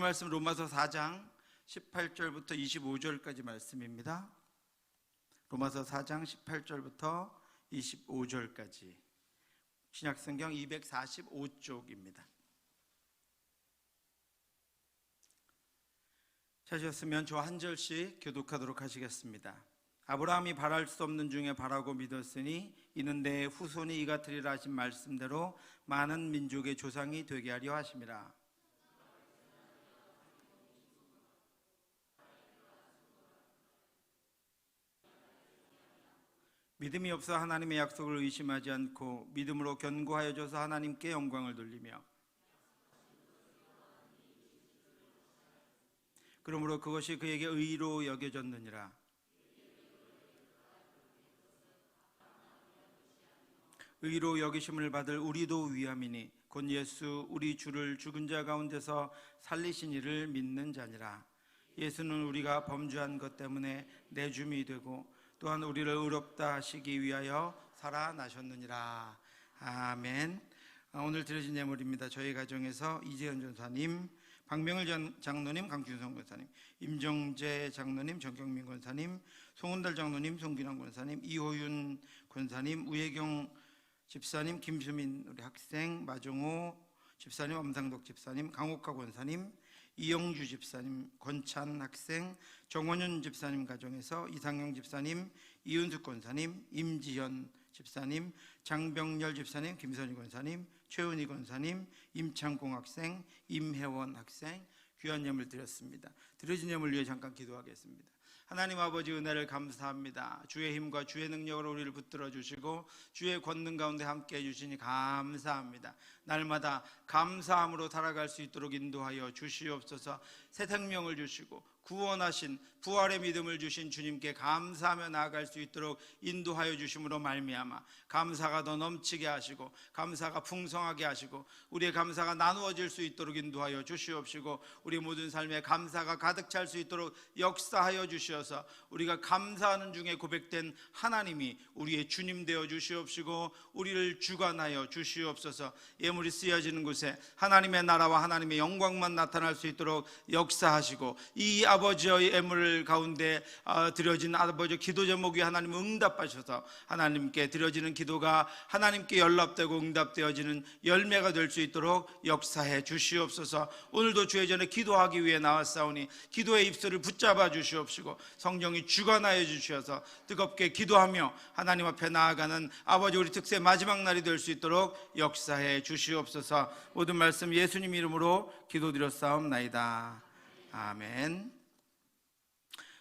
말씀 로마서 4장 18절부터 25절까지 말씀입니다. 로마서 4장 18절부터 25절까지 신약성경 245쪽입니다. 찾으셨으면 저 한 절씩 교독하도록 하시겠습니다. 아브라함이 바랄 수 없는 중에 바라고 믿었으니 이는 내 후손이 이같으리라 하신 말씀대로 많은 민족의 조상이 되게 하려 하심이라. 믿음이 없어 하나님의 약속을 의심하지 않고 믿음으로 견고하여져서 하나님께 영광을 돌리며 그러므로 그것이 그에게 의로 여겨졌느니라. 의로 여기심을 받을 우리도 위함이니 곧 예수 우리 주를 죽은 자 가운데서 살리신 이를 믿는 자니라. 예수는 우리가 범죄한 것 때문에 내줌이 되고 또한 우리를 의롭다 하시기 위하여 살아나셨느니라. 아멘. 오늘 드려진 예물입니다. 저희 가정에서 이재현 전사님, 박명일 장로님, 강준성 권사님, 임정재 장로님, 정경민 권사님, 송은달 장로님, 송기남 권사님, 이호윤 권사님, 우혜경 집사님, 김수민 우리 학생, 마정호 집사님, 엄상덕 집사님, 강옥가 권사님, 이영주 집사님, 권찬 학생, 정원윤 집사님 가정에서 이상영 집사님, 이은숙 권사님, 임지현 집사님, 장병열 집사님, 김선희 권사님, 최은희 권사님, 임창공 학생, 임혜원 학생 귀한 예물 드렸습니다. 드려진 예물 위해 잠깐 기도하겠습니다. 하나님 아버지 은혜를 감사합니다. 주의 힘과 주의 능력으로 우리를 붙들어 주시고 주의 권능 가운데 함께 해주시니 감사합니다. 날마다 감사함으로 살아갈 수 있도록 인도하여 주시옵소서. 새 생명을 주시고 구원하신 부활의 믿음을 주신 주님께 감사하며 나아갈 수 있도록 인도하여 주심으로 말미암아 감사가 더 넘치게 하시고 감사가 풍성하게 하시고 우리의 감사가 나누어질 수 있도록 인도하여 주시옵시고 우리 모든 삶에 감사가 가득 찰 수 있도록 역사하여 주시어서 우리가 감사하는 중에 고백된 하나님이 우리의 주님 되어 주시옵시고 우리를 주관하여 주시옵소서. 예물이 쓰여지는 곳에 하나님의 나라와 하나님의 영광만 나타날 수 있도록 역사하시고 이 아버지의 예물 가운데 드려진 아버지 기도 제목이 하나님 응답하셔서 하나님께 드려지는 기도가 하나님께 연락되고 응답되어지는 열매가 될 수 있도록 역사해 주시옵소서. 오늘도 주의 전에 기도하기 위해 나왔사오니 기도의 입술을 붙잡아 주시옵시고 성령이 주관하여 주셔서 뜨겁게 기도하며 하나님 앞에 나아가는 아버지 우리 특세 마지막 날이 될 수 있도록 역사해 주시옵소서. 모든 말씀 예수님 이름으로 기도드렸사옵나이다. 아멘.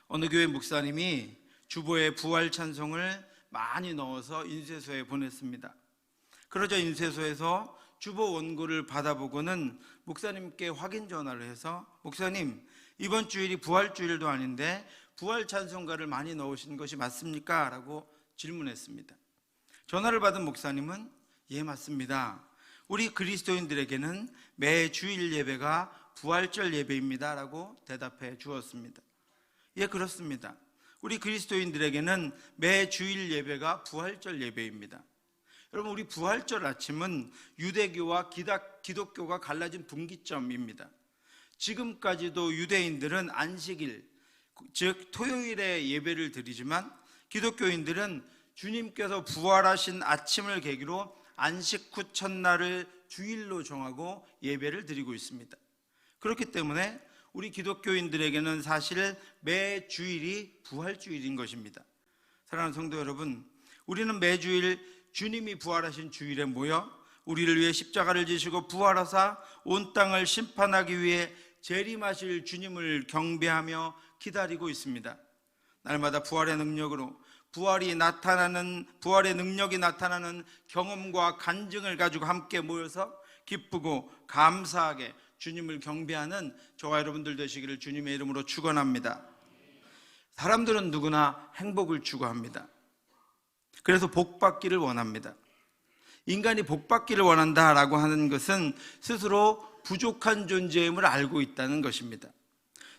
어느 교회 목사님이 주보에 부활 찬송을 많이 넣어서 인쇄소에 보냈습니다. 그러자 인쇄소에서 주보 원고를 받아보고는 목사님께 확인 전화를 해서 목사님 이번 주일이 부활 주일도 아닌데 부활 찬송가를 많이 넣으신 것이 맞습니까? 라고 질문했습니다. 전화를 받은 목사님은 예 맞습니다. 우리 그리스도인들에게는 매 주일 예배가 부활절 예배입니다 라고 대답해 주었습니다. 예 그렇습니다. 우리 그리스도인들에게는 매 주일 예배가 부활절 예배입니다. 여러분 우리 부활절 아침은 유대교와 기독교가 갈라진 분기점입니다. 지금까지도 유대인들은 안식일 즉 토요일에 예배를 드리지만 기독교인들은 주님께서 부활하신 아침을 계기로 안식 후 첫날을 주일로 정하고 예배를 드리고 있습니다. 그렇기 때문에 우리 기독교인들에게는 사실 매 주일이 부활주일인 것입니다. 사랑하는 성도 여러분, 우리는 매주일 주님이 부활하신 주일에 모여 우리를 위해 십자가를 지시고 부활하사 온 땅을 심판하기 위해 재림하실 주님을 경배하며 기다리고 있습니다. 날마다 부활의 능력으로 부활의 능력이 나타나는 경험과 간증을 가지고 함께 모여서 기쁘고 감사하게 주님을 경배하는 저와 여러분들 되시기를 주님의 이름으로 축원합니다. 사람들은 누구나 행복을 추구합니다. 그래서 복받기를 원합니다. 인간이 복받기를 원한다라고 하는 것은 스스로 부족한 존재임을 알고 있다는 것입니다.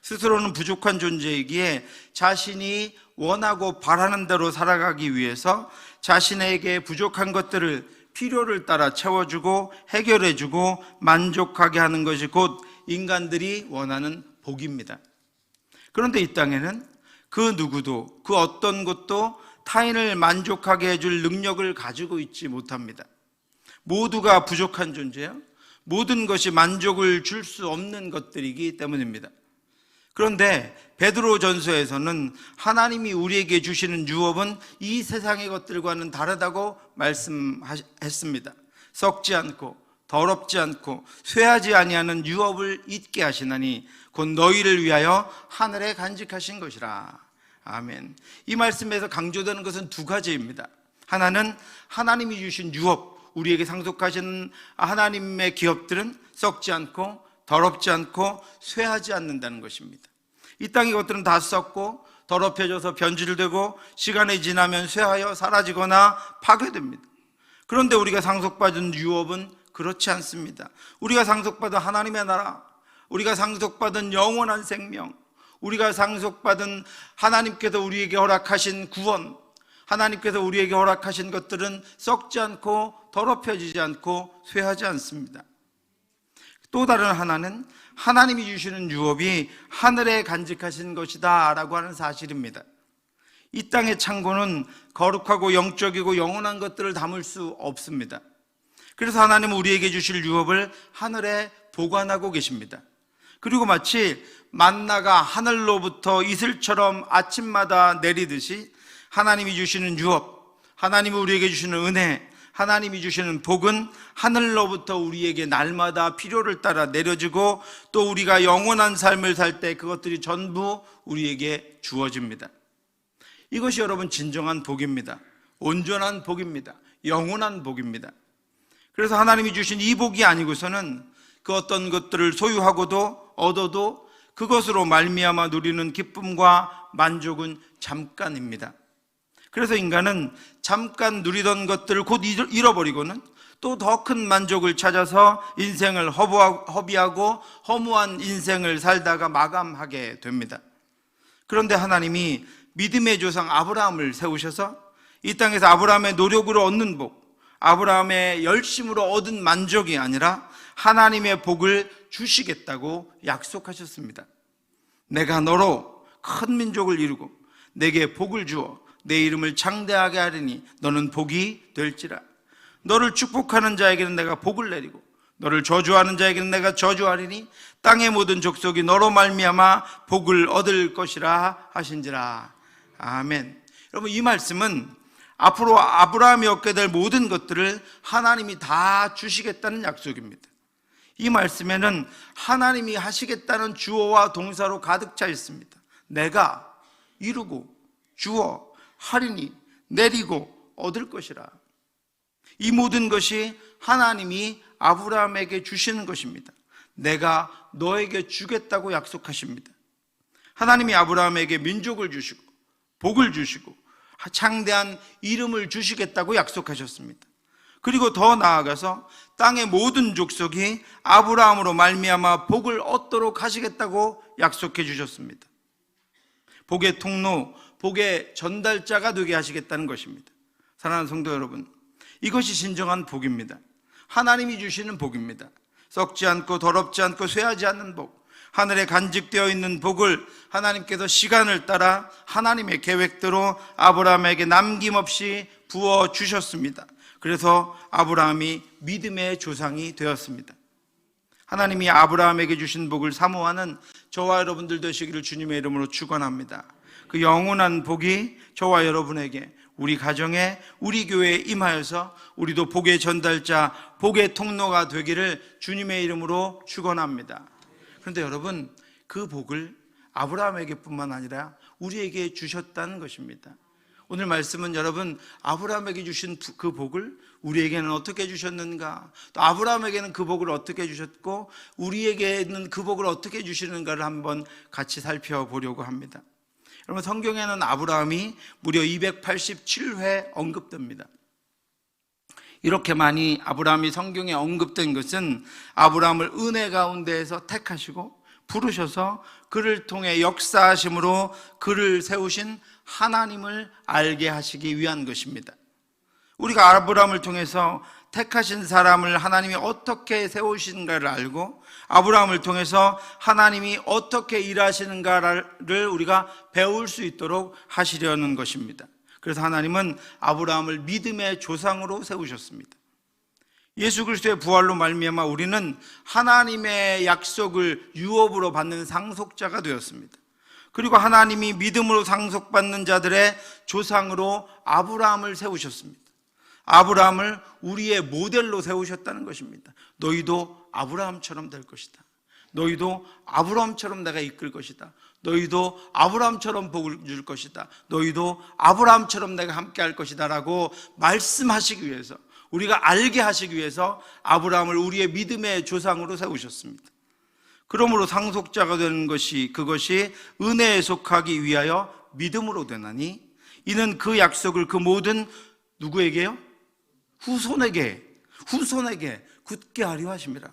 스스로는 부족한 존재이기에 자신이 원하고 바라는 대로 살아가기 위해서 자신에게 부족한 것들을 필요를 따라 채워주고 해결해주고 만족하게 하는 것이 곧 인간들이 원하는 복입니다. 그런데 이 땅에는 그 누구도, 그 어떤 것도 타인을 만족하게 해줄 능력을 가지고 있지 못합니다. 모두가 부족한 존재요. 모든 것이 만족을 줄 수 없는 것들이기 때문입니다. 그런데 베드로전서에서는 하나님이 우리에게 주시는 유업은 이 세상의 것들과는 다르다고 말씀했습니다. 썩지 않고 더럽지 않고 쇠하지 아니하는 유업을 잊게 하시나니 곧 너희를 위하여 하늘에 간직하신 것이라. 아멘. 이 말씀에서 강조되는 것은 두 가지입니다. 하나는 하나님이 주신 유업, 우리에게 상속하시는 하나님의 기업들은 썩지 않고 더럽지 않고 쇠하지 않는다는 것입니다. 이 땅의 것들은 다 썩고 더럽혀져서 변질되고 시간이 지나면 쇠하여 사라지거나 파괴됩니다. 그런데 우리가 상속받은 유업은 그렇지 않습니다. 우리가 상속받은 하나님의 나라, 우리가 상속받은 영원한 생명, 우리가 상속받은 하나님께서 우리에게 허락하신 구원, 하나님께서 우리에게 허락하신 것들은 썩지 않고 더럽혀지지 않고 쇠하지 않습니다. 또 다른 하나는 하나님이 주시는 유업이 하늘에 간직하신 것이다 라고 하는 사실입니다. 이 땅의 창고는 거룩하고 영적이고 영원한 것들을 담을 수 없습니다. 그래서 하나님은 우리에게 주실 유업을 하늘에 보관하고 계십니다. 그리고 마치 만나가 하늘로부터 이슬처럼 아침마다 내리듯이 하나님이 주시는 유업, 하나님이 우리에게 주시는 은혜, 하나님이 주시는 복은 하늘로부터 우리에게 날마다 필요를 따라 내려지고 또 우리가 영원한 삶을 살 때 그것들이 전부 우리에게 주어집니다. 이것이 여러분 진정한 복입니다. 온전한 복입니다. 영원한 복입니다. 그래서 하나님이 주신 이 복이 아니고서는 그 어떤 것들을 소유하고도 얻어도 그것으로 말미암아 누리는 기쁨과 만족은 잠깐입니다. 그래서 인간은 잠깐 누리던 것들을 곧 잃어버리고는 또 더 큰 만족을 찾아서 인생을 허비하고 허무한 인생을 살다가 마감하게 됩니다. 그런데 하나님이 믿음의 조상 아브라함을 세우셔서 이 땅에서 아브라함의 노력으로 얻는 복, 아브라함의 열심으로 얻은 만족이 아니라 하나님의 복을 주시겠다고 약속하셨습니다. 내가 너로 큰 민족을 이루고 내게 복을 주어 내 이름을 창대하게 하리니 너는 복이 될지라. 너를 축복하는 자에게는 내가 복을 내리고 너를 저주하는 자에게는 내가 저주하리니 땅의 모든 족속이 너로 말미암아 복을 얻을 것이라 하신지라. 아멘. 여러분, 이 말씀은 앞으로 아브라함이 얻게 될 모든 것들을 하나님이 다 주시겠다는 약속입니다. 이 말씀에는 하나님이 하시겠다는 주어와 동사로 가득 차 있습니다. 내가 이루고 주어 하리니 내리고 얻을 것이라. 이 모든 것이 하나님이 아브라함에게 주시는 것입니다. 내가 너에게 주겠다고 약속하십니다. 하나님이 아브라함에게 민족을 주시고 복을 주시고 창대한 이름을 주시겠다고 약속하셨습니다. 그리고 더 나아가서 땅의 모든 족속이 아브라함으로 말미암아 복을 얻도록 하시겠다고 약속해 주셨습니다. 복의 통로, 복의 전달자가 되게 하시겠다는 것입니다. 사랑하는 성도 여러분, 이것이 진정한 복입니다. 하나님이 주시는 복입니다. 썩지 않고 더럽지 않고 쇠하지 않는 복, 하늘에 간직되어 있는 복을 하나님께서 시간을 따라 하나님의 계획대로 아브라함에게 남김없이 부어 주셨습니다. 그래서 아브라함이 믿음의 조상이 되었습니다. 하나님이 아브라함에게 주신 복을 사모하는 저와 여러분들 되시기를 주님의 이름으로 축원합니다. 그 영원한 복이 저와 여러분에게, 우리 가정에, 우리 교회에 임하여서 우리도 복의 전달자, 복의 통로가 되기를 주님의 이름으로 축원합니다. 그런데 여러분, 그 복을 아브라함에게뿐만 아니라 우리에게 주셨다는 것입니다. 오늘 말씀은 여러분, 아브라함에게 주신 그 복을 우리에게는 어떻게 주셨는가, 또 아브라함에게는 그 복을 어떻게 주셨고 우리에게는 그 복을 어떻게 주시는가를 한번 같이 살펴보려고 합니다. 여러분, 성경에는 아브라함이 무려 287회 언급됩니다. 이렇게 많이 아브라함이 성경에 언급된 것은 아브라함을 은혜 가운데에서 택하시고 부르셔서 그를 통해 역사하심으로 그를 세우신 하나님을 알게 하시기 위한 것입니다. 우리가 아브라함을 통해서 택하신 사람을 하나님이 어떻게 세우신가를 알고 아브라함을 통해서 하나님이 어떻게 일하시는가를 우리가 배울 수 있도록 하시려는 것입니다. 그래서 하나님은 아브라함을 믿음의 조상으로 세우셨습니다. 예수 그리스도의 부활로 말미암아 우리는 하나님의 약속을 유업으로 받는 상속자가 되었습니다. 그리고 하나님이 믿음으로 상속받는 자들의 조상으로 아브라함을 세우셨습니다. 아브라함을 우리의 모델로 세우셨다는 것입니다. 너희도 아브라함처럼 될 것이다. 너희도 아브라함처럼 내가 이끌 것이다. 너희도 아브라함처럼 복을 줄 것이다. 너희도 아브라함처럼 내가 함께 할 것이다 라고 말씀하시기 위해서, 우리가 알게 하시기 위해서 아브라함을 우리의 믿음의 조상으로 세우셨습니다. 그러므로 상속자가 되는 것이, 그것이 은혜에 속하기 위하여 믿음으로 되나니 이는 그 약속을 그 모든 누구에게요? 후손에게 굳게 하려 하심이라.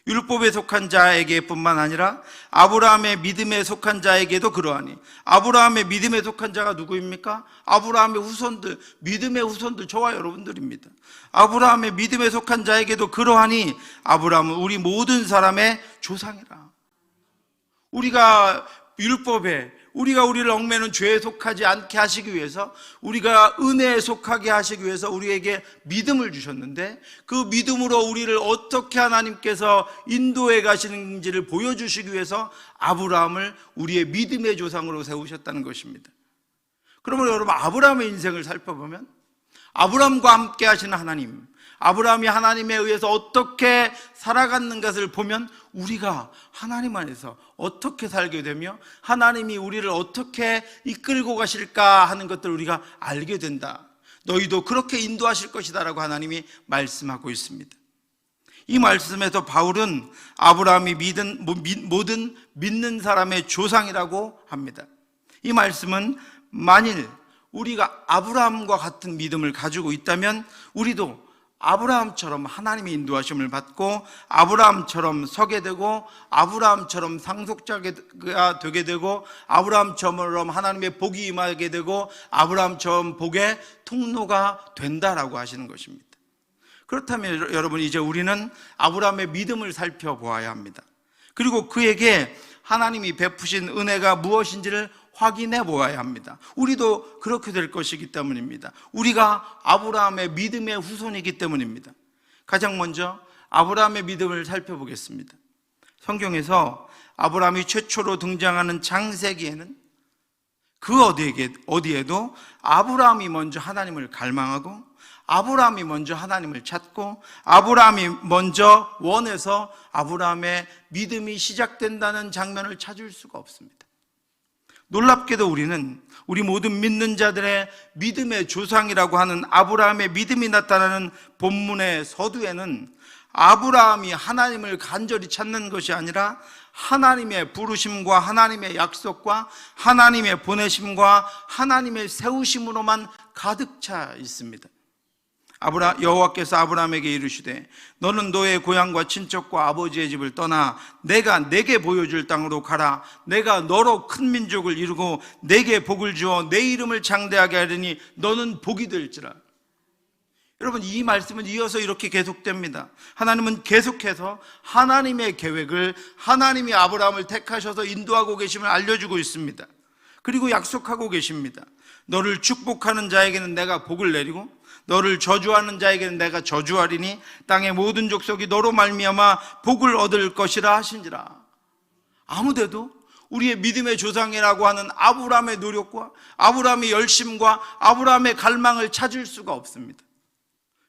율법에 속한 자에게 뿐만 아니라 아브라함의 믿음에 속한 자에게도 그러하니. 아브라함의 믿음에 속한 자가 누구입니까? 아브라함의 후손들, 믿음의 후손들, 저와 여러분들입니다. 아브라함의 믿음에 속한 자에게도 그러하니 아브라함은 우리 모든 사람의 조상이라. 우리가 율법에, 우리가 우리를 얽매는 죄에 속하지 않게 하시기 위해서, 우리가 은혜에 속하게 하시기 위해서 우리에게 믿음을 주셨는데, 그 믿음으로 우리를 어떻게 하나님께서 인도해 가시는지를 보여주시기 위해서 아브라함을 우리의 믿음의 조상으로 세우셨다는 것입니다. 그러면 여러분, 아브라함의 인생을 살펴보면 아브라함과 함께 하시는 하나님, 아브라함이 하나님에 의해서 어떻게 살아가는 것을 보면 우리가 하나님 안에서 어떻게 살게 되며 하나님이 우리를 어떻게 이끌고 가실까 하는 것들을 우리가 알게 된다. 너희도 그렇게 인도하실 것이다 라고 하나님이 말씀하고 있습니다. 이 말씀에서 바울은 아브라함이 모든 믿는 사람의 조상이라고 합니다. 이 말씀은 만일 우리가 아브라함과 같은 믿음을 가지고 있다면 우리도 아브라함처럼 하나님의 인도하심을 받고 아브라함처럼 서게 되고 아브라함처럼 상속자가 되게 되고 아브라함처럼 하나님의 복이 임하게 되고 아브라함처럼 복의 통로가 된다라고 하시는 것입니다. 그렇다면 여러분, 이제 우리는 아브라함의 믿음을 살펴보아야 합니다. 그리고 그에게 하나님이 베푸신 은혜가 무엇인지를 확인해 보아야 합니다. 우리도 그렇게 될 것이기 때문입니다. 우리가 아브라함의 믿음의 후손이기 때문입니다. 가장 먼저 아브라함의 믿음을 살펴보겠습니다. 성경에서 아브라함이 최초로 등장하는 창세기에는 그 어디에도 아브라함이 먼저 하나님을 갈망하고 아브라함이 먼저 하나님을 찾고 아브라함이 먼저 원해서 아브라함의 믿음이 시작된다는 장면을 찾을 수가 없습니다. 놀랍게도 우리는 우리 모든 믿는 자들의 믿음의 조상이라고 하는 아브라함의 믿음이 나타나는 본문의 서두에는 아브라함이 하나님을 간절히 찾는 것이 아니라 하나님의 부르심과 하나님의 약속과 하나님의 보내심과 하나님의 세우심으로만 가득 차 있습니다. 여호와께서 아브라함에게 이르시되 너는 너의 고향과 친척과 아버지의 집을 떠나 내가 내게 보여줄 땅으로 가라. 내가 너로 큰 민족을 이루고 내게 복을 주어 내 이름을 장대하게 하리니 너는 복이 될지라. 여러분, 이 말씀은 이어서 이렇게 계속됩니다. 하나님은 계속해서 하나님의 계획을, 하나님이 아브라함을 택하셔서 인도하고 계심을 알려주고 있습니다. 그리고 약속하고 계십니다. 너를 축복하는 자에게는 내가 복을 내리고 너를 저주하는 자에게는 내가 저주하리니 땅의 모든 족속이 너로 말미암아 복을 얻을 것이라 하신지라. 아무데도 우리의 믿음의 조상이라고 하는 아브라함의 노력과 아브라함의 열심과 아브라함의 갈망을 찾을 수가 없습니다.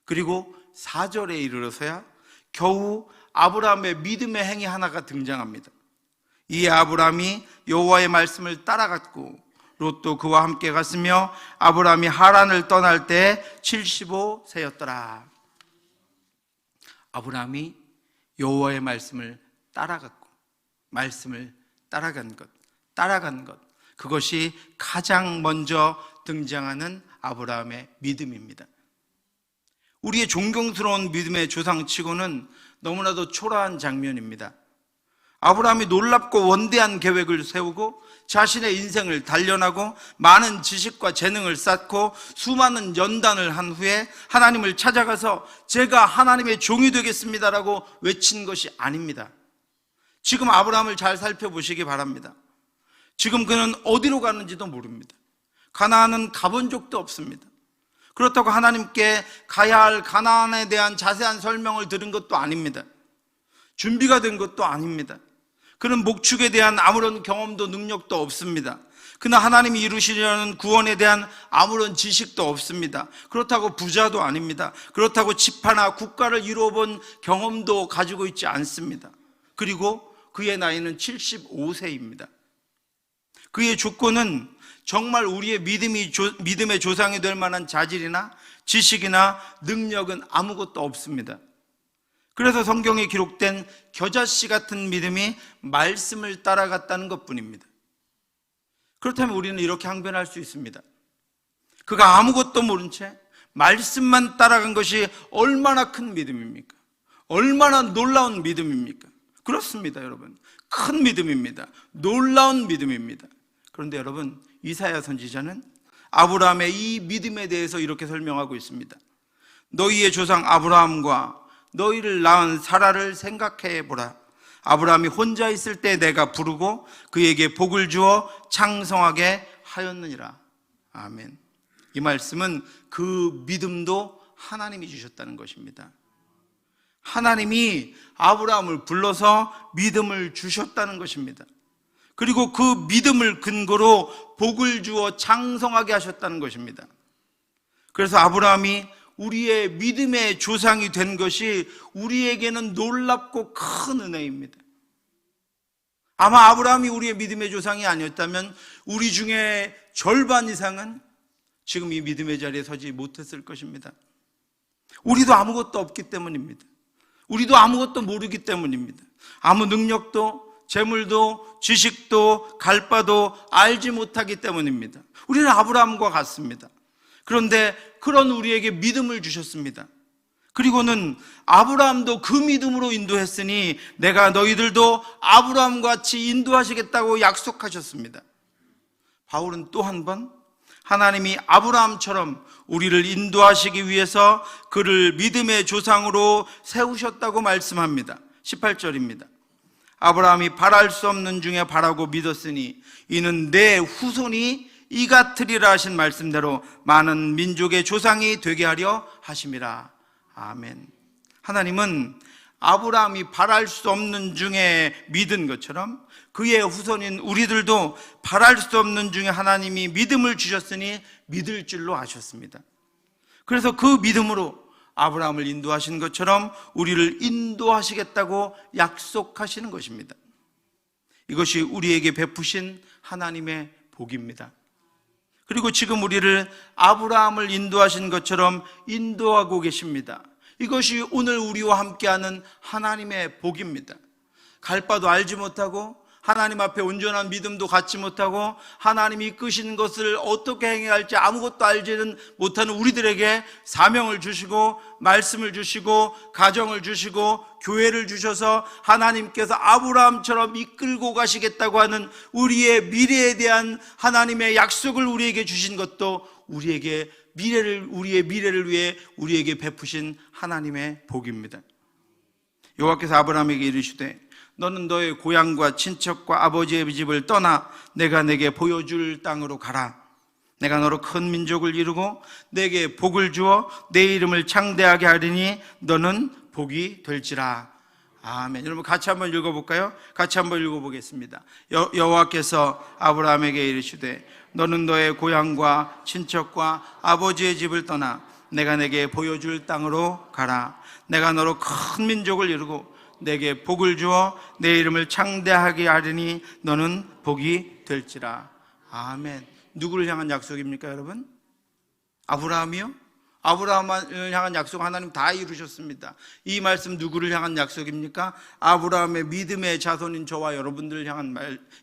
그리고 4절에 이르러서야 겨우 아브라함의 믿음의 행위 하나가 등장합니다. 이 아브라함이 여호와의 말씀을 따라갔고 롯도 그와 함께 갔으며 아브라함이 하란을 떠날 때 75세였더라. 아브라함이 여호와의 말씀을 따라갔고 말씀을 따라간 것, 그것이 가장 먼저 등장하는 아브라함의 믿음입니다. 우리의 존경스러운 믿음의 조상치고는 너무나도 초라한 장면입니다. 아브라함이 놀랍고 원대한 계획을 세우고 자신의 인생을 단련하고 많은 지식과 재능을 쌓고 수많은 연단을 한 후에 하나님을 찾아가서 제가 하나님의 종이 되겠습니다라고 외친 것이 아닙니다. 지금 아브라함을 잘 살펴보시기 바랍니다. 지금 그는 어디로 가는지도 모릅니다. 가나안은 가본 적도 없습니다. 그렇다고 하나님께 가야 할 가나안에 대한 자세한 설명을 들은 것도 아닙니다. 준비가 된 것도 아닙니다. 그는 목축에 대한 아무런 경험도 능력도 없습니다. 그는 하나님이 이루시려는 구원에 대한 아무런 지식도 없습니다. 그렇다고 부자도 아닙니다. 그렇다고 집 하나 국가를 이루어본 경험도 가지고 있지 않습니다. 그리고 그의 나이는 75세입니다. 그의 조건은 정말 우리의 믿음의 조상이 될 만한 자질이나 지식이나 능력은 아무것도 없습니다. 그래서 성경에 기록된 겨자씨 같은 믿음이 말씀을 따라갔다는 것뿐입니다. 그렇다면 우리는 이렇게 항변할 수 있습니다. 그가 아무것도 모른 채 말씀만 따라간 것이 얼마나 큰 믿음입니까? 얼마나 놀라운 믿음입니까? 그렇습니다, 여러분. 큰 믿음입니다. 놀라운 믿음입니다. 그런데 여러분, 이사야 선지자는 아브라함의 이 믿음에 대해서 이렇게 설명하고 있습니다. 너희의 조상 아브라함과 너희를 낳은 사라를 생각해 보라. 아브라함이 혼자 있을 때 내가 부르고 그에게 복을 주어 창성하게 하였느니라. 아멘. 이 말씀은 그 믿음도 하나님이 주셨다는 것입니다. 하나님이 아브라함을 불러서 믿음을 주셨다는 것입니다. 그리고 그 믿음을 근거로 복을 주어 창성하게 하셨다는 것입니다. 그래서 아브라함이 우리의 믿음의 조상이 된 것이 우리에게는 놀랍고 큰 은혜입니다. 아마 아브라함이 우리의 믿음의 조상이 아니었다면 우리 중에 절반 이상은 지금 이 믿음의 자리에 서지 못했을 것입니다. 우리도 아무것도 없기 때문입니다. 우리도 아무것도 모르기 때문입니다. 아무 능력도 재물도 지식도 갈 바도 알지 못하기 때문입니다. 우리는 아브라함과 같습니다. 그런데 그런 우리에게 믿음을 주셨습니다. 그리고는 아브라함도 그 믿음으로 인도했으니 내가 너희들도 아브라함과 같이 인도하시겠다고 약속하셨습니다. 바울은 또 한 번 하나님이 아브라함처럼 우리를 인도하시기 위해서 그를 믿음의 조상으로 세우셨다고 말씀합니다. 18절입니다. 아브라함이 바랄 수 없는 중에 바라고 믿었으니 이는 내 후손이 이 같으리라 하신 말씀대로 많은 민족의 조상이 되게 하려 하심이라. 아멘. 하나님은 아브라함이 바랄 수 없는 중에 믿은 것처럼 그의 후손인 우리들도 바랄 수 없는 중에 하나님이 믿음을 주셨으니 믿을 줄로 아셨습니다. 그래서 그 믿음으로 아브라함을 인도하신 것처럼 우리를 인도하시겠다고 약속하시는 것입니다. 이것이 우리에게 베푸신 하나님의 복입니다. 그리고 지금 우리를 아브라함을 인도하신 것처럼 인도하고 계십니다. 이것이 오늘 우리와 함께하는 하나님의 복입니다. 갈 바도 알지 못하고 하나님 앞에 온전한 믿음도 갖지 못하고 하나님이 이끄시는 것을 어떻게 행해야 할지 아무것도 알지는 못하는 우리들에게 사명을 주시고 말씀을 주시고 가정을 주시고 교회를 주셔서 하나님께서 아브라함처럼 이끌고 가시겠다고 하는 우리의 미래에 대한 하나님의 약속을 우리에게 주신 것도 우리의 미래를 위해 우리에게 베푸신 하나님의 복입니다. 여호와께서 아브라함에게 이르시되 너는 너의 고향과 친척과 아버지의 집을 떠나 내가 내게 보여줄 땅으로 가라. 내가 너로 큰 민족을 이루고 내게 복을 주어 내 이름을 창대하게 하리니 너는 복이 될지라. 아멘. 여러분 같이 한번 읽어볼까요? 같이 한번 읽어보겠습니다. 여호와께서 아브라함에게 이르시되 너는 너의 고향과 친척과 아버지의 집을 떠나 내가 내게 보여줄 땅으로 가라. 내가 너로 큰 민족을 이루고 내게 복을 주어 내 이름을 창대하게 하리니 너는 복이 될지라. 아멘. 누구를 향한 약속입니까, 여러분? 아브라함이요? 아브라함을 향한 약속 하나님 다 이루셨습니다. 이 말씀 누구를 향한 약속입니까? 아브라함의 믿음의 자손인 저와 여러분들을 향한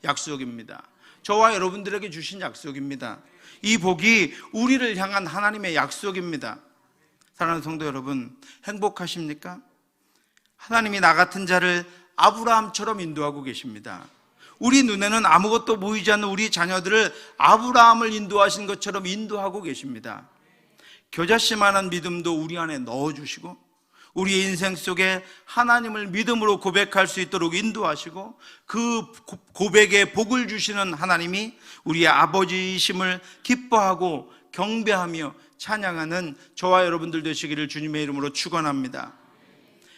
약속입니다. 저와 여러분들에게 주신 약속입니다. 이 복이 우리를 향한 하나님의 약속입니다. 사랑하는 성도 여러분, 행복하십니까? 하나님이 나 같은 자를 아브라함처럼 인도하고 계십니다. 우리 눈에는 아무것도 보이지 않는 우리 자녀들을 아브라함을 인도하신 것처럼 인도하고 계십니다. 겨자씨만한 믿음도 우리 안에 넣어주시고 우리의 인생 속에 하나님을 믿음으로 고백할 수 있도록 인도하시고 그 고백에 복을 주시는 하나님이 우리의 아버지이심을 기뻐하고 경배하며 찬양하는 저와 여러분들 되시기를 주님의 이름으로 축원합니다.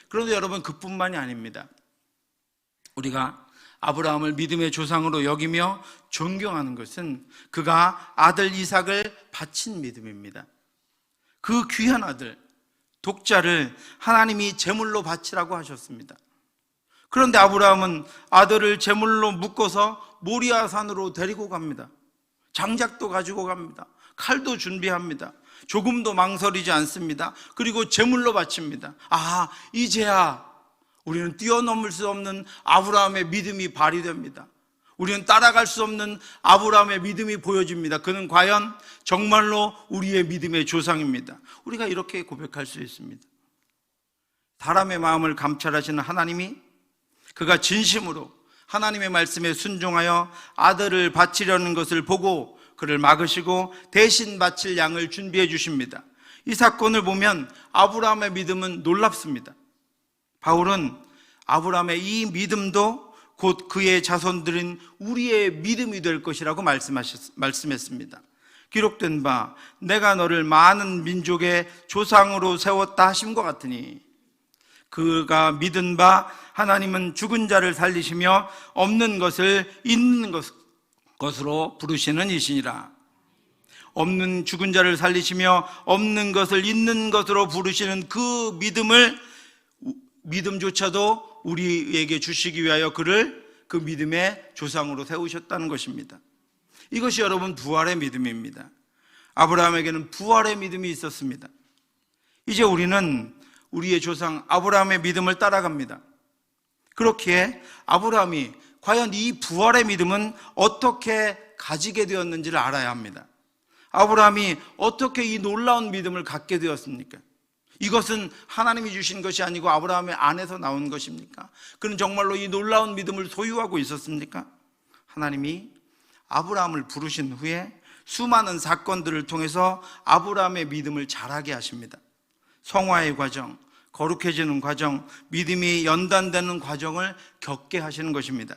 그런데 여러분, 그뿐만이 아닙니다. 우리가 아브라함을 믿음의 조상으로 여기며 존경하는 것은 그가 아들 이삭을 바친 믿음입니다. 그 귀한 아들 독자를 하나님이 제물로 바치라고 하셨습니다. 그런데 아브라함은 아들을 제물로 묶어서 모리아 산으로 데리고 갑니다. 장작도 가지고 갑니다. 칼도 준비합니다. 조금도 망설이지 않습니다. 그리고 제물로 바칩니다. 이제야 우리는 뛰어넘을 수 없는 아브라함의 믿음이 발휘됩니다. 우리는 따라갈 수 없는 아브라함의 믿음이 보여집니다. 그는 과연 정말로 우리의 믿음의 조상입니다. 우리가 이렇게 고백할 수 있습니다. 사람의 마음을 감찰하시는 하나님이 그가 진심으로 하나님의 말씀에 순종하여 아들을 바치려는 것을 보고 그를 막으시고 대신 바칠 양을 준비해 주십니다. 이 사건을 보면 아브라함의 믿음은 놀랍습니다. 바울은 아브라함의 이 믿음도 곧 그의 자손들인 우리의 믿음이 될 것이라고 말씀했습니다. 기록된 바 내가 너를 많은 민족의 조상으로 세웠다 하심과 같으니 그가 믿은 바 하나님은 죽은 자를 살리시며 없는 것을 있는 것으로 부르시는 이시니라. 없는 죽은 자를 살리시며 없는 것을 있는 것으로 부르시는 그 믿음조차도 우리에게 주시기 위하여 그를 그 믿음의 조상으로 세우셨다는 것입니다. 이것이 여러분 부활의 믿음입니다. 아브라함에게는 부활의 믿음이 있었습니다. 이제 우리는 우리의 조상 아브라함의 믿음을 따라갑니다. 그렇기에 아브라함이 과연 이 부활의 믿음은 어떻게 가지게 되었는지를 알아야 합니다. 아브라함이 어떻게 이 놀라운 믿음을 갖게 되었습니까? 이것은 하나님이 주신 것이 아니고 아브라함의 안에서 나온 것입니까? 그는 정말로 이 놀라운 믿음을 소유하고 있었습니까? 하나님이 아브라함을 부르신 후에 수많은 사건들을 통해서 아브라함의 믿음을 자라게 하십니다. 성화의 과정, 거룩해지는 과정, 믿음이 연단되는 과정을 겪게 하시는 것입니다.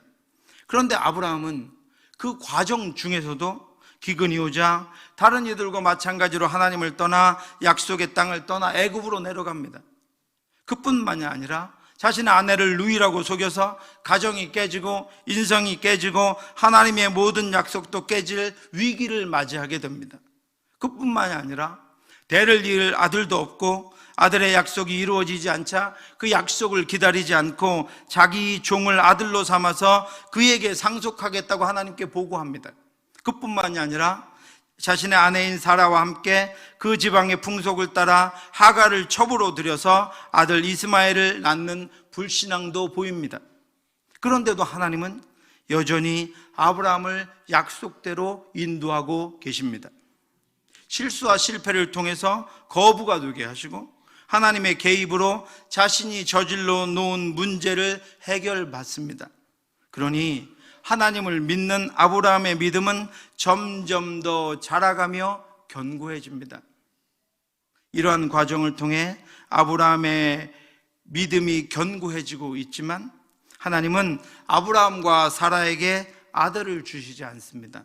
그런데 아브라함은 그 과정 중에서도 기근이 오자 다른 이들과 마찬가지로 하나님을 떠나 약속의 땅을 떠나 애굽으로 내려갑니다. 그뿐만이 아니라 자신의 아내를 누이라고 속여서 가정이 깨지고 인성이 깨지고 하나님의 모든 약속도 깨질 위기를 맞이하게 됩니다. 그뿐만이 아니라 대를 이을 아들도 없고 아들의 약속이 이루어지지 않자 그 약속을 기다리지 않고 자기 종을 아들로 삼아서 그에게 상속하겠다고 하나님께 보고합니다. 그뿐만이 아니라 자신의 아내인 사라와 함께 그 지방의 풍속을 따라 하갈을 첩으로 들여서 아들 이스마엘을 낳는 불신앙도 보입니다. 그런데도 하나님은 여전히 아브라함을 약속대로 인도하고 계십니다. 실수와 실패를 통해서 거부가 되게 하시고 하나님의 개입으로 자신이 저질러 놓은 문제를 해결받습니다. 그러니 하나님을 믿는 아브라함의 믿음은 점점 더 자라가며 견고해집니다. 이러한 과정을 통해 아브라함의 믿음이 견고해지고 있지만 하나님은 아브라함과 사라에게 아들을 주시지 않습니다.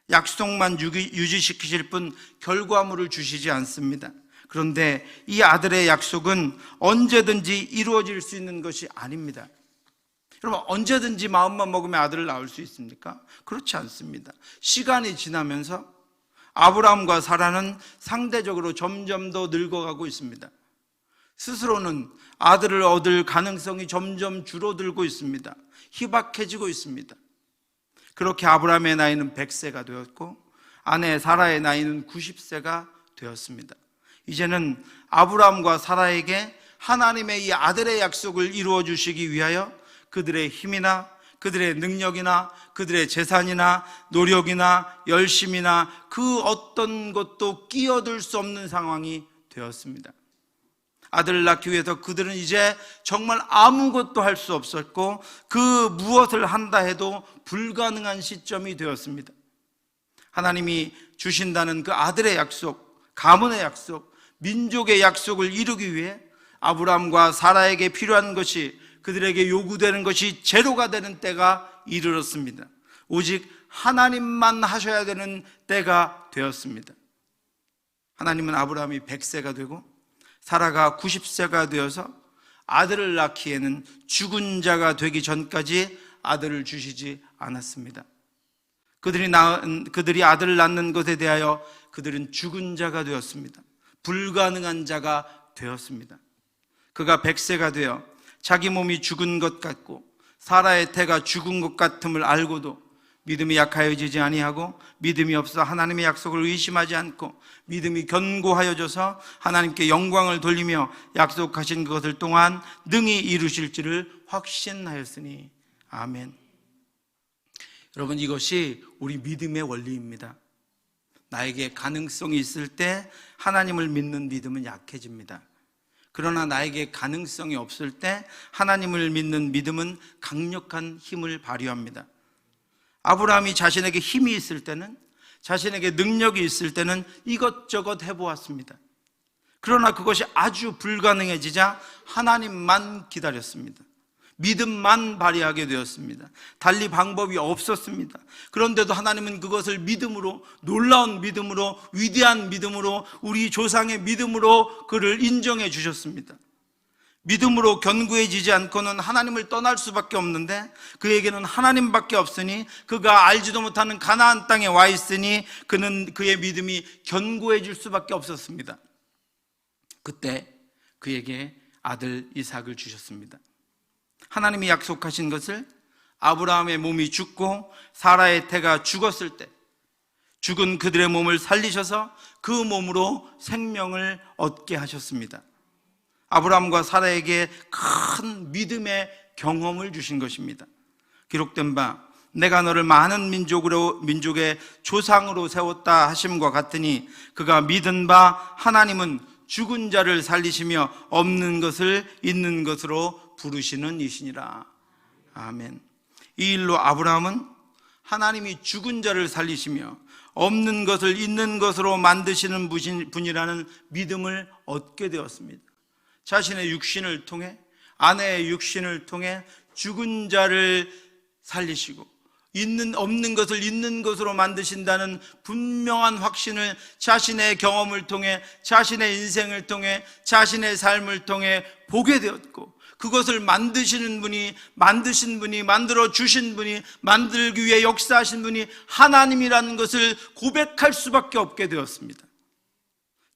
약속만 유지시키실 뿐 결과물을 주시지 않습니다. 그런데 이 아들의 약속은 언제든지 이루어질 수 있는 것이 아닙니다. 여러분, 언제든지 마음만 먹으면 아들을 낳을 수 있습니까? 그렇지 않습니다. 시간이 지나면서 아브라함과 사라는 상대적으로 점점 더 늙어가고 있습니다. 스스로는 아들을 얻을 가능성이 점점 줄어들고 있습니다. 희박해지고 있습니다. 그렇게 아브라함의 나이는 100세가 되었고 아내 사라의 나이는 90세가 되었습니다. 이제는 아브라함과 사라에게 하나님의 이 아들의 약속을 이루어 주시기 위하여 그들의 힘이나 그들의 능력이나 그들의 재산이나 노력이나 열심이나 그 어떤 것도 끼어들 수 없는 상황이 되었습니다. 아들을 낳기 위해서 그들은 이제 정말 아무것도 할 수 없었고 그 무엇을 한다 해도 불가능한 시점이 되었습니다. 하나님이 주신다는 그 아들의 약속, 가문의 약속, 민족의 약속을 이루기 위해 아브라함과 사라에게 필요한 것이, 그들에게 요구되는 것이 제로가 되는 때가 이르렀습니다. 오직 하나님만 하셔야 되는 때가 되었습니다. 하나님은 아브라함이 100세가 되고 사라가 90세가 되어서 아들을 낳기에는 죽은 자가 되기 전까지 아들을 주시지 않았습니다. 그들이 아들을 낳는 것에 대하여 그들은 죽은 자가 되었습니다. 불가능한 자가 되었습니다. 그가 100세가 되어 자기 몸이 죽은 것 같고 사라의 태가 죽은 것 같음을 알고도 믿음이 약하여지지 아니하고 믿음이 없어 하나님의 약속을 의심하지 않고 믿음이 견고하여져서 하나님께 영광을 돌리며 약속하신 것을 또한 능히 이루실지를 확신하였으니. 아멘. 여러분, 이것이 우리 믿음의 원리입니다. 나에게 가능성이 있을 때 하나님을 믿는 믿음은 약해집니다. 그러나 나에게 가능성이 없을 때 하나님을 믿는 믿음은 강력한 힘을 발휘합니다. 아브라함이 자신에게 힘이 있을 때는, 자신에게 능력이 있을 때는 이것저것 해보았습니다. 그러나 그것이 아주 불가능해지자 하나님만 기다렸습니다. 믿음만 발휘하게 되었습니다. 달리 방법이 없었습니다. 그런데도 하나님은 그것을 믿음으로, 놀라운 믿음으로, 위대한 믿음으로, 우리 조상의 믿음으로 그를 인정해 주셨습니다. 믿음으로 견고해지지 않고는 하나님을 떠날 수밖에 없는데 그에게는 하나님밖에 없으니, 그가 알지도 못하는 가나안 땅에 와 있으니 그는 그의 믿음이 견고해질 수밖에 없었습니다. 그때 그에게 아들 이삭을 주셨습니다. 하나님이 약속하신 것을, 아브라함의 몸이 죽고 사라의 태가 죽었을 때 죽은 그들의 몸을 살리셔서 그 몸으로 생명을 얻게 하셨습니다. 아브라함과 사라에게 큰 믿음의 경험을 주신 것입니다. 기록된 바 내가 너를 많은 민족의 조상으로 세웠다 하심과 같으니 그가 믿은 바 하나님은 죽은 자를 살리시며 없는 것을 있는 것으로 부르시는 이시니라. 아멘. 이 일로 아브라함은 하나님이 죽은 자를 살리시며 없는 것을 있는 것으로 만드시는 분이라는 믿음을 얻게 되었습니다. 자신의 육신을 통해, 아내의 육신을 통해 죽은 자를 살리시고 없는 것을 있는 것으로 만드신다는 분명한 확신을 자신의 경험을 통해, 자신의 인생을 통해, 자신의 삶을 통해 보게 되었고, 그것을 만드신 분이, 만들어 주신 분이, 만들기 위해 역사하신 분이 하나님이라는 것을 고백할 수밖에 없게 되었습니다.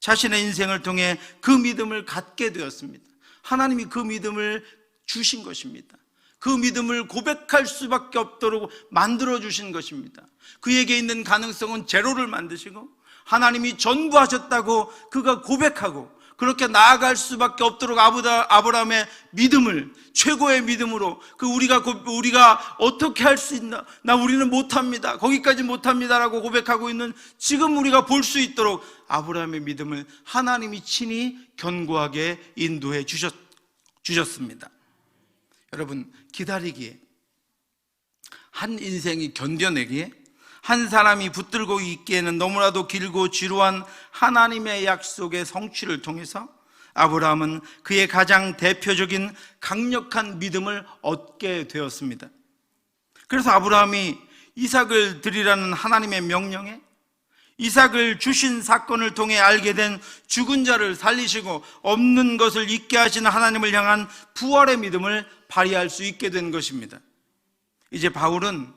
자신의 인생을 통해 그 믿음을 갖게 되었습니다. 하나님이 그 믿음을 주신 것입니다. 그 믿음을 고백할 수밖에 없도록 만들어 주신 것입니다. 그에게 있는 가능성은 제로를 만드시고 하나님이 전부 하셨다고 그가 고백하고 그렇게 나아갈 수밖에 없도록 아브라함의 믿음을 최고의 믿음으로, 우리가 어떻게 할 수 있나, 우리는 못합니다, 거기까지 못합니다라고 고백하고 있는 지금 우리가 볼 수 있도록 아브라함의 믿음을 하나님이 친히 견고하게 인도해 주셨습니다. 여러분, 기다리기에, 한 인생이 견뎌내기에, 한 사람이 붙들고 있기에는 너무나도 길고 지루한 하나님의 약속의 성취를 통해서 아브라함은 그의 가장 대표적인 강력한 믿음을 얻게 되었습니다. 그래서 아브라함이 이삭을 드리라는 하나님의 명령에, 이삭을 주신 사건을 통해 알게 된 죽은 자를 살리시고 없는 것을 있게 하시는 하나님을 향한 부활의 믿음을 발휘할 수 있게 된 것입니다. 이제 바울은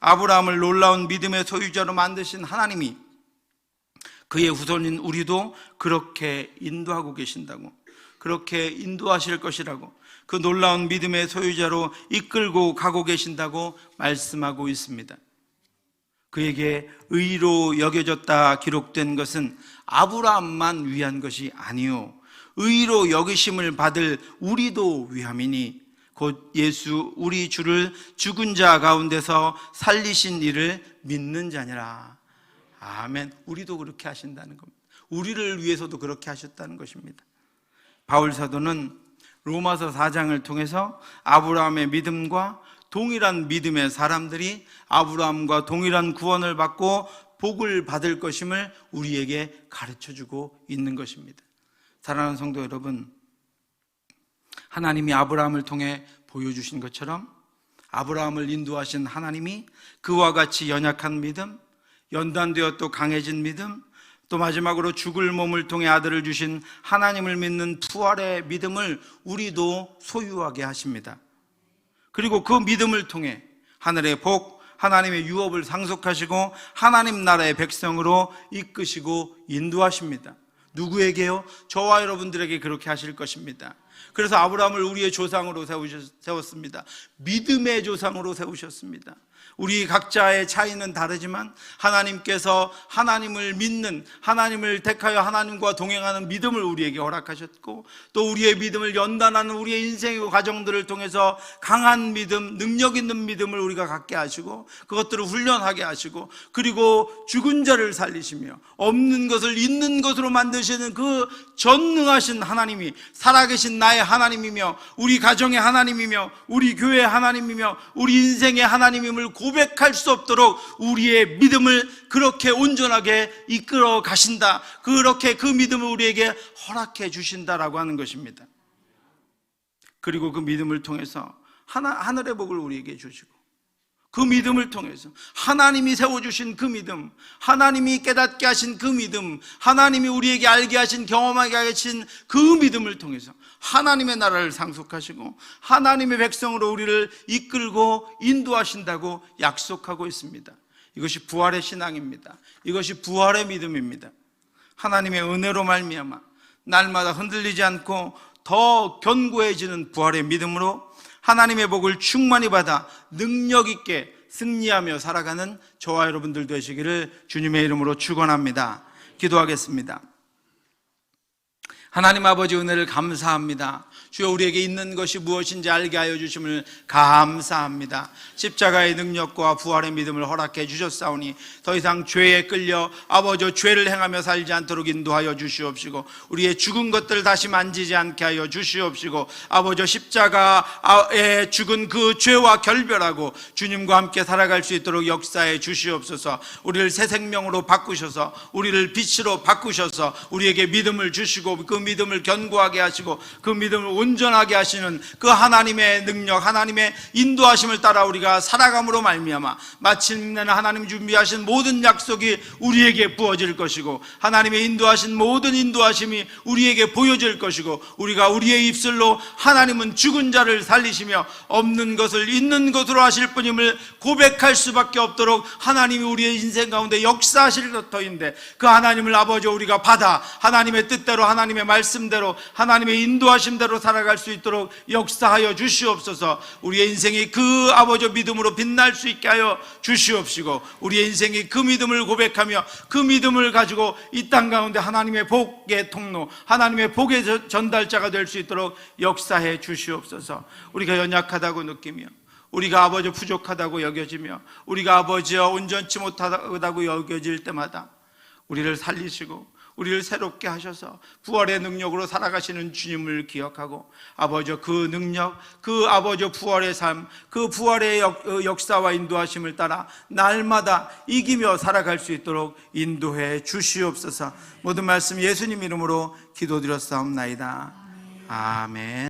아브라함을 놀라운 믿음의 소유자로 만드신 하나님이 그의 후손인 우리도 그렇게 인도하고 계신다고, 그렇게 인도하실 것이라고, 그 놀라운 믿음의 소유자로 이끌고 가고 계신다고 말씀하고 있습니다. 그에게 의로 여겨졌다 기록된 것은 아브라함만 위한 것이 아니요 의로 여기심을 받을 우리도 위함이니 곧 예수 우리 주를 죽은 자 가운데서 살리신 이를 믿는 자니라. 아멘. 우리도 그렇게 하신다는 겁니다. 우리를 위해서도 그렇게 하셨다는 것입니다. 바울 사도는 로마서 4장을 통해서 아브라함의 믿음과 동일한 믿음의 사람들이 아브라함과 동일한 구원을 받고 복을 받을 것임을 우리에게 가르쳐주고 있는 것입니다. 사랑하는 성도 여러분, 하나님이 아브라함을 통해 보여주신 것처럼 아브라함을 인도하신 하나님이 그와 같이 연약한 믿음, 연단되어 또 강해진 믿음, 또 마지막으로 죽을 몸을 통해 아들을 주신 하나님을 믿는 부활의 믿음을 우리도 소유하게 하십니다. 그리고 그 믿음을 통해 하늘의 복, 하나님의 유업을 상속하시고 하나님 나라의 백성으로 이끄시고 인도하십니다. 누구에게요? 저와 여러분들에게 그렇게 하실 것입니다. 그래서 아브라함을 우리의 조상으로 세웠습니다. 믿음의 조상으로 세우셨습니다. 우리 각자의 차이는 다르지만 하나님께서 하나님을 믿는, 하나님을 택하여 하나님과 동행하는 믿음을 우리에게 허락하셨고, 또 우리의 믿음을 연단하는 우리의 인생의 과정들을 통해서 강한 믿음, 능력 있는 믿음을 우리가 갖게 하시고 그것들을 훈련하게 하시고, 그리고 죽은 자를 살리시며 없는 것을 있는 것으로 만드시는 그 전능하신 하나님이 살아계신 나의 하나님이며 우리 가정의 하나님이며 우리 교회의 하나님이며 우리 인생의 하나님임을 고백할 수 없도록 우리의 믿음을 그렇게 온전하게 이끌어 가신다, 그렇게 그 믿음을 우리에게 허락해 주신다라고 하는 것입니다. 그리고 그 믿음을 통해서 하늘의 복을 우리에게 주시고, 그 믿음을 통해서 하나님이 세워주신 그 믿음, 하나님이 깨닫게 하신 그 믿음, 하나님이 우리에게 알게 하신, 경험하게 하신 그 믿음을 통해서 하나님의 나라를 상속하시고 하나님의 백성으로 우리를 이끌고 인도하신다고 약속하고 있습니다. 이것이 부활의 신앙입니다. 이것이 부활의 믿음입니다. 하나님의 은혜로 말미암아 날마다 흔들리지 않고 더 견고해지는 부활의 믿음으로 하나님의 복을 충만히 받아 능력 있게 승리하며 살아가는 저와 여러분들 되시기를 주님의 이름으로 축원합니다. 기도하겠습니다. 하나님 아버지, 은혜를 감사합니다. 주여, 우리에게 있는 것이 무엇인지 알게 하여 주심을 감사합니다. 십자가의 능력과 부활의 믿음을 허락해 주셨사오니 더 이상 죄에 끌려 아버지 죄를 행하며 살지 않도록 인도하여 주시옵시고, 우리의 죽은 것들 다시 만지지 않게 하여 주시옵시고, 아버지 십자가에 죽은 그 죄와 결별하고 주님과 함께 살아갈 수 있도록 역사해 주시옵소서. 우리를 새 생명으로 바꾸셔서 우리를 빛으로 바꾸셔서 우리에게 믿음을 주시고 그 믿음을 견고하게 하시고 그 믿음을 온전하게 하시는 그 하나님의 능력, 하나님의 인도하심을 따라 우리가 살아감으로 말미암아 마침내는 하나님 준비하신 모든 약속이 우리에게 부어질 것이고 하나님의 인도하신 모든 인도하심이 우리에게 보여질 것이고, 우리가 우리의 입술로 하나님은 죽은 자를 살리시며 없는 것을 있는 것으로 하실 분임을 고백할 수밖에 없도록 하나님이 우리의 인생 가운데 역사하실 터인데, 그 하나님을 아버지 우리가 받아 하나님의 뜻대로, 하나님의 말씀대로, 하나님의 인도하심대로 살아갈 수 있도록 역사하여 주시옵소서. 우리의 인생이 그 아버지 믿음으로 빛날 수 있게 하여 주시옵시고, 우리의 인생이 그 믿음을 고백하며 그 믿음을 가지고 이 땅 가운데 하나님의 복의 통로, 하나님의 복의 전달자가 될 수 있도록 역사해 주시옵소서. 우리가 연약하다고 느끼며, 우리가 아버지 부족하다고 여겨지며, 우리가 아버지와 온전치 못하다고 여겨질 때마다 우리를 살리시고 우리를 새롭게 하셔서 부활의 능력으로 살아가시는 주님을 기억하고, 아버지 그 능력, 그 아버지 부활의 삶, 그 부활의 역사와 인도하심을 따라 날마다 이기며 살아갈 수 있도록 인도해 주시옵소서. 모든 말씀 예수님 이름으로 기도드렸사옵나이다. 아멘.